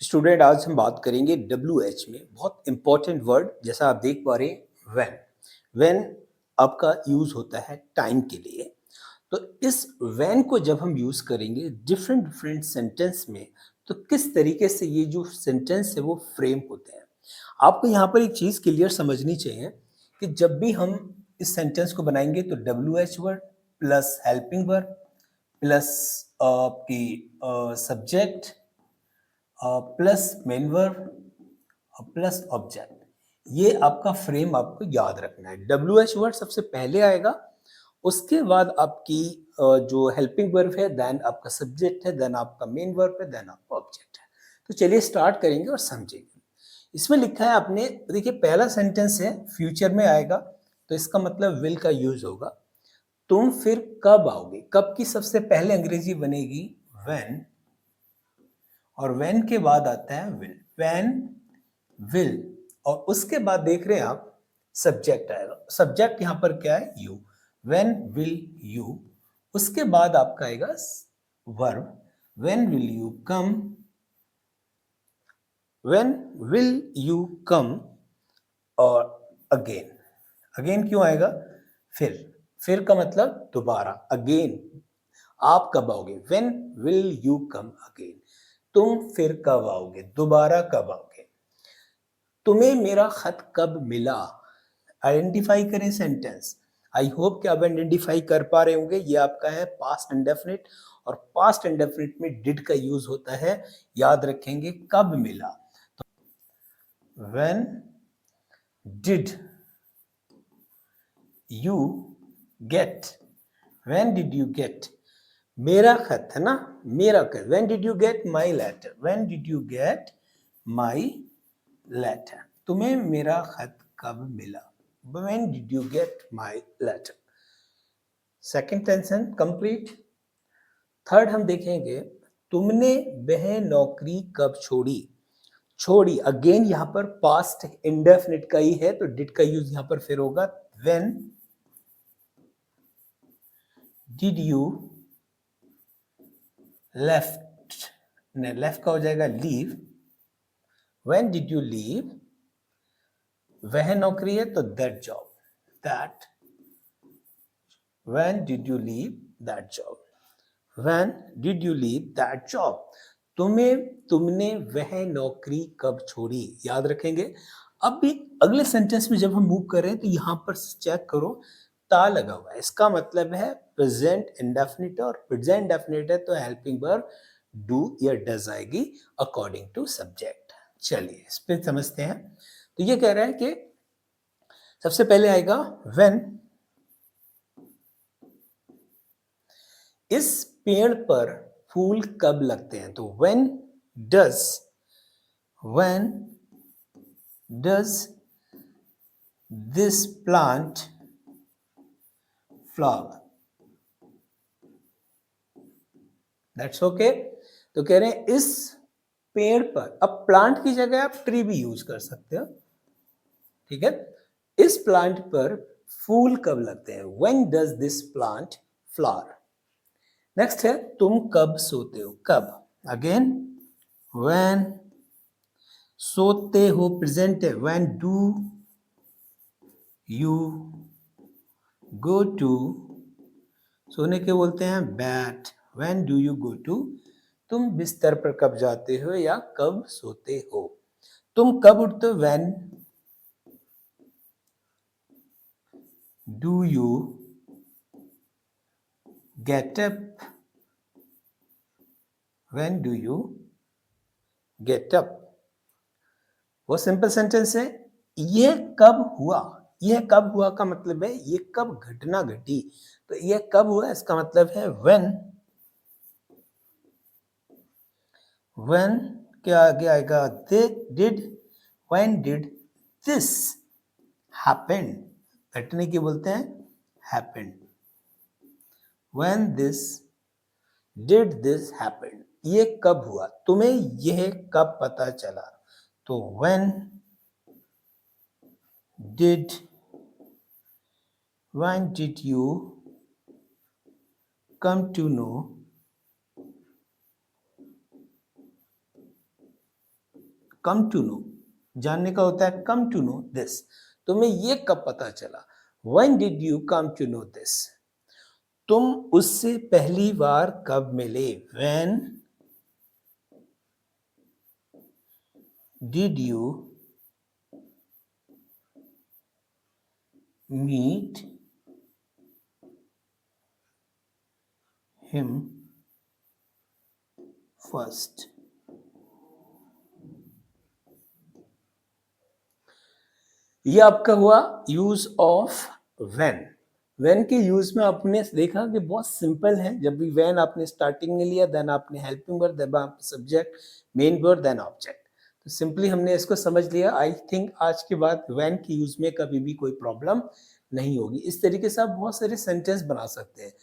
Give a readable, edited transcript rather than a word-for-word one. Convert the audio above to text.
Student आज हम बात करेंगे WH में बहुत इंपॉर्टेंट वर्ड जैसा आप देख पा रहे हैं व्हेन आपका यूज होता है टाइम के लिए। तो इस व्हेन को जब हम यूज करेंगे डिफरेंट डिफरेंट सेंटेंस में तो किस तरीके से ये जो सेंटेंस है वो फ्रेम होते हैं। आपको यहाँ पर एक चीज क्लियर समझनी चाहिए कि जब भी हम इस सेंटेंस को बनाएंगे तो WH word plus helping verb plus आपकी subject plus main verb plus object, ये आपका फ्रेम आपको याद रखना है। WH वर्ड सबसे पहले आएगा, उसके बाद आपकी जो हेल्पिंग वर्ब है, देन आपका सब्जेक्ट है, देन आपका मेन वर्ब है, देन आपका ऑब्जेक्ट है। तो चलिए स्टार्ट करेंगे और समझेंगे। इसमें लिखा है आपने, देखिए पहला सेंटेंस है फ्यूचर में आएगा, तो इसका मतलब विल का यूज होगा। तुम फिर कब आओगे, कब की सबसे पहले अंग्रेजी बनेगी व्हेन, और व्हेन के बाद आता है विल, व्हेन विल, और उसके बाद देख रहे हैं आप सब्जेक्ट आएगा। सब्जेक्ट यहां पर क्या है, यू, व्हेन विल यू। उसके बाद आपका आएगा verb, when will you come, when will you come, और अगेन, अगेन क्यों आएगा, फिर का मतलब दोबारा, अगेन आप कब आओगे, when will you come again, तुम फिर कब आओगे, दोबारा कब आओगे। तुम्हें मेरा खत कब मिला, आइडेंटिफाई करें सेंटेंस। आई होप कि आप आइडेंटिफाई कर पा रहे होंगे। ये आपका है पास्ट इंडेफिनिट, और पास्ट इंडेफिनिट में डिड का यूज होता है, याद रखेंगे कब मिला। तो when did you get, when did you get मेरा खत, है ना, मेरा खत, when did you get my letter, when did you get my letter, तुम्हें मेरा खत कब मिला, when did you get my letter. Second tension complete. Third हम देखेंगे, तुमने वह नौकरी कब छोड़ी, छोड़ी अगेन यहां पर पास्ट इंडेफिनिट का ही है, तो डिड का यूज यहां पर फिर होगा, व्हेन डिड यू लेफ्ट, नहीं लेफ्ट का हो जाएगा leave, when did you leave, वह नौकरी है तो that job, that, when did you leave that job, when did you leave that job, तुमने वह नौकरी कब छोड़ी, याद रखेंगे। अब भी अगले सेंटेंस में जब हम मूव कर रहे हैं तो यहां पर चेक करो, ता लगा हुआ है, इसका मतलब है प्रेजेंट इंडेफिनिट, और प्रेजेंट इंडेफिनिट है तो हेल्पिंग वर्ब डू या डज आएगी अकॉर्डिंग टू सब्जेक्ट। चलिए इस पे समझते हैं। तो ये कह रहा है कि सबसे पहले आएगा व्हेन, इस पेड़ पर फूल कब लगते हैं, तो does when does this plant flower, that's okay. तो कह रहे हैं इस पेड़ पर, अब प्लांट की जगह आप ट्री भी यूज कर सकते हो, ठीक है। इस प्लांट पर फूल कब लगते हैं, when does this plant flower. Next है तुम कब सोते हो, कब, अगेन व्हेन, सोते हो प्रेजेंट है, when do you go to, सोने के बोलते हैं bed, when do you go to, तुम बिस्तर पर कब जाते हो या कब सोते हो। तुम कब उठते हो, when do you get up, when do you get up. वो सिंपल सेंटेंस है। ये कब हुआ, यह कब हुआ का मतलब है ये कब घटना घटी, तो यह कब हुआ इसका मतलब है व्हेन के आगे आएगा did, when did this happen, घटने की बोलते हैं happen, when did this happen, ये कब हुआ, तुम्हें यह कब पता चला, तो when did you come to know come to know, जानने का होता है कम टू नो दिस। तुम्हें ये कब पता चला? When did you come to know this? तुम उससे पहली बार कब मिले? When did you meet him first? ये आपका हुआ यूज ऑफ व्हेन। व्हेन के यूज में आपने देखा कि बहुत सिंपल है। जब भी व्हेन आपने स्टार्टिंग में लिया, देन आपने हेल्पिंग वर्ब, देन आप subject, main verb, then object. तो सिंपली हमने इसको समझ लिया। आई थिंक आज के बाद व्हेन के यूज में कभी भी कोई प्रॉब्लम नहीं होगी। इस तरीके से आप बहुत सारे सेंटेंस बना सकते हैं।